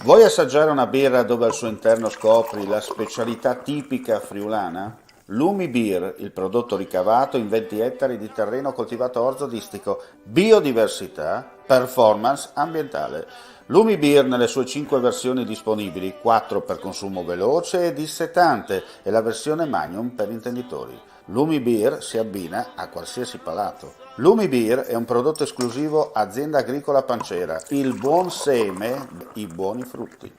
Vuoi assaggiare una birra dove al suo interno scopri la specialità tipica friulana? Lumi Beer, il prodotto ricavato in 20 ettari di terreno coltivato orzodistico, biodiversità, performance ambientale. Lumi Beer nelle sue 5 versioni disponibili, 4 per consumo veloce e dissetante e la versione Magnum per intenditori. Lumi Beer si abbina a qualsiasi palato. Lumi Beer è un prodotto esclusivo Azienda Agricola Pancera, il buon seme, i buoni frutti.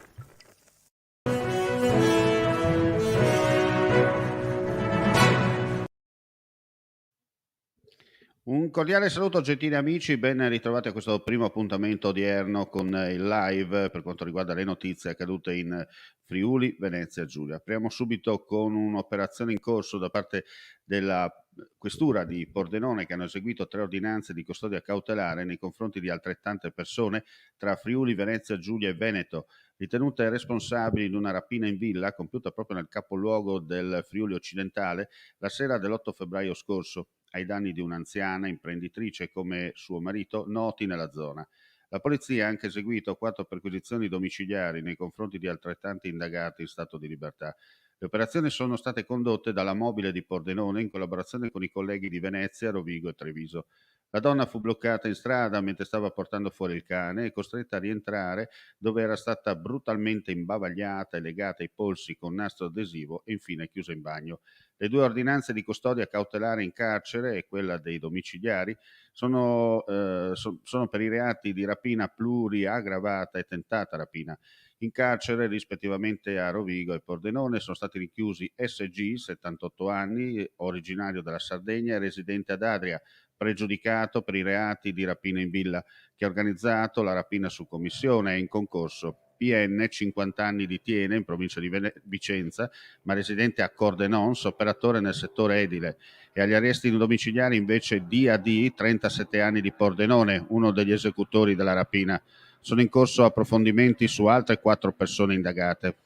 Un cordiale saluto gentili amici, ben ritrovati a questo primo appuntamento odierno con il live per quanto riguarda le notizie accadute in Friuli, Venezia Giulia. Apriamo subito con un'operazione in corso da parte della questura di Pordenone che hanno eseguito 3 ordinanze di custodia cautelare nei confronti di altrettante persone tra Friuli, Venezia Giulia e Veneto, ritenute responsabili di una rapina in villa compiuta proprio nel capoluogo del Friuli occidentale la sera dell'8 febbraio scorso ai danni di un'anziana imprenditrice come suo marito noti nella zona. La polizia ha anche eseguito 4 perquisizioni domiciliari nei confronti di altrettanti indagati in stato di libertà. Le operazioni sono state condotte dalla mobile di Pordenone in collaborazione con i colleghi di Venezia, Rovigo e Treviso. La donna fu bloccata in strada mentre stava portando fuori il cane e costretta a rientrare dove era stata brutalmente imbavagliata e legata ai polsi con nastro adesivo e infine chiusa in bagno. Le 2 ordinanze di custodia cautelare in carcere e quella dei domiciliari sono per i reati di rapina pluriaggravata e tentata rapina. In carcere, rispettivamente a Rovigo e Pordenone, sono stati rinchiusi SG, 78 anni, originario della Sardegna e residente ad Adria, pregiudicato per i reati di rapina in villa, che ha organizzato la rapina su commissione e in concorso. PN, 50 anni di Tiene, in provincia di Vicenza, ma residente a Cordenons, operatore nel settore edile. E agli arresti domiciliari invece DAD, 37 anni di Pordenone, uno degli esecutori della rapina. Sono in corso approfondimenti su altre 4 persone indagate.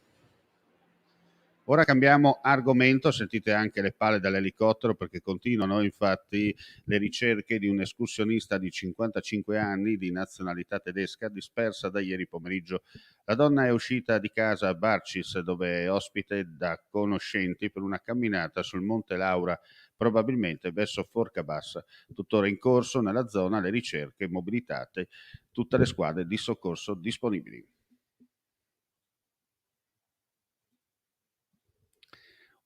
Ora cambiamo argomento, sentite anche le pale dall'elicottero perché continuano infatti le ricerche di un escursionista di 55 anni di nazionalità tedesca dispersa da ieri pomeriggio. La donna è uscita di casa a Barcis dove è ospite da conoscenti per una camminata sul Monte Laura, probabilmente verso Forcabassa. Tuttora in corso nella zona le ricerche mobilitate tutte le squadre di soccorso disponibili.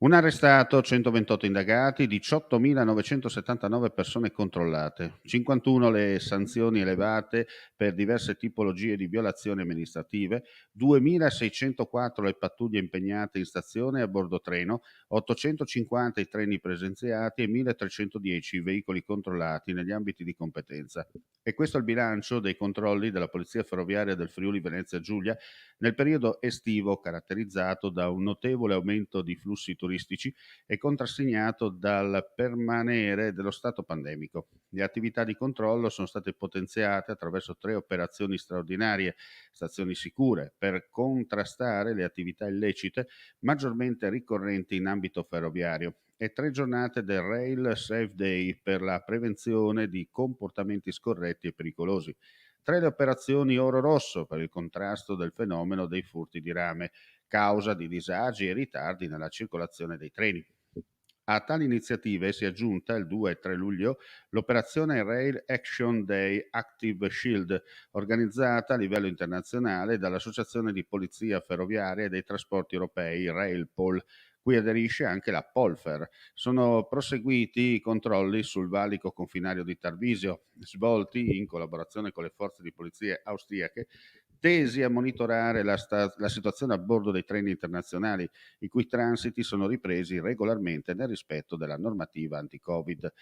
Un arrestato, 128 indagati, 18.979 persone controllate, 51 le sanzioni elevate per diverse tipologie di violazioni amministrative, 2.604 le pattuglie impegnate in stazione e a bordo treno, 850 i treni presenziati e 1.310 i veicoli controllati negli ambiti di competenza. E questo è il bilancio dei controlli della Polizia Ferroviaria del Friuli Venezia Giulia nel periodo estivo caratterizzato da un notevole aumento di flussi turistici e contrassegnato dal permanere dello stato pandemico. Le attività di controllo sono state potenziate attraverso 3 operazioni straordinarie, stazioni sicure, per contrastare le attività illecite maggiormente ricorrenti in ambito ferroviario e 3 giornate del Rail Safe Day per la prevenzione di comportamenti scorretti e pericolosi. 3 le operazioni Oro Rosso per il contrasto del fenomeno dei furti di rame, causa di disagi e ritardi nella circolazione dei treni. A tali iniziative si è aggiunta il 2 e 3 luglio l'operazione Rail Action Day Active Shield, organizzata a livello internazionale dall'Associazione di Polizia Ferroviaria e dei Trasporti Europei, Railpol, cui aderisce anche la Polfer. Sono proseguiti i controlli sul valico confinario di Tarvisio, svolti in collaborazione con le forze di polizia austriache, tesi a monitorare la situazione a bordo dei treni internazionali, i cui transiti sono ripresi regolarmente nel rispetto della normativa anti-Covid.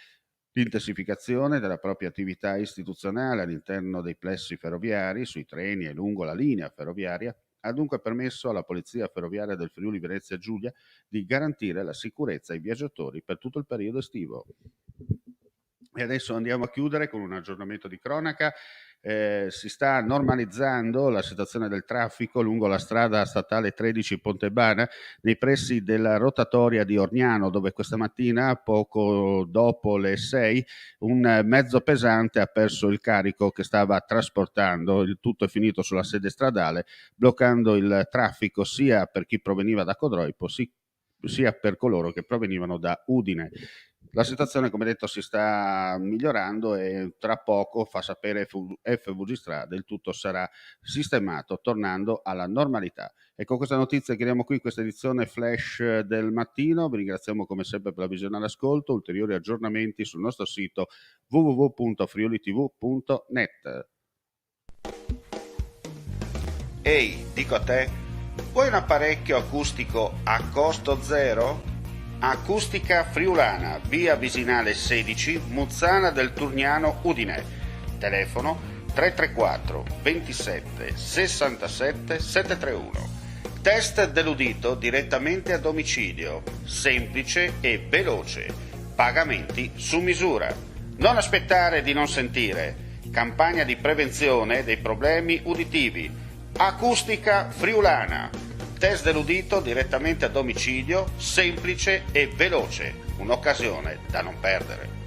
L'intensificazione della propria attività istituzionale all'interno dei plessi ferroviari, sui treni e lungo la linea ferroviaria, ha dunque permesso alla Polizia Ferroviaria del Friuli Venezia Giulia di garantire la sicurezza ai viaggiatori per tutto il periodo estivo. E adesso andiamo a chiudere con un aggiornamento di cronaca Si sta normalizzando la situazione del traffico lungo la strada statale 13 Pontebana, nei pressi della rotatoria di Orgnano, dove questa mattina, poco dopo le 6, un mezzo pesante ha perso il carico che stava trasportando. Il tutto è finito sulla sede stradale, bloccando il traffico sia per chi proveniva da Codroipo, sia per coloro che provenivano da Udine. La situazione, come detto, si sta migliorando e tra poco, fa sapere FVG Strade, il tutto sarà sistemato, tornando alla normalità. E con questa notizia chiudiamo qui questa edizione flash del mattino. Vi ringraziamo come sempre per la visione all'ascolto. Ulteriori aggiornamenti sul nostro sito www.friulitv.net. Ehi, dico a te, vuoi un apparecchio acustico a costo zero? Acustica Friulana, via Visinale 16, Muzzana del Turniano, Udine. Telefono 334 27 67 731. Test dell'udito direttamente a domicilio, semplice e veloce. Pagamenti su misura. Non aspettare di non sentire. Campagna di prevenzione dei problemi uditivi. Acustica Friulana. Test dell'udito direttamente a domicilio, semplice e veloce. Un'occasione da non perdere.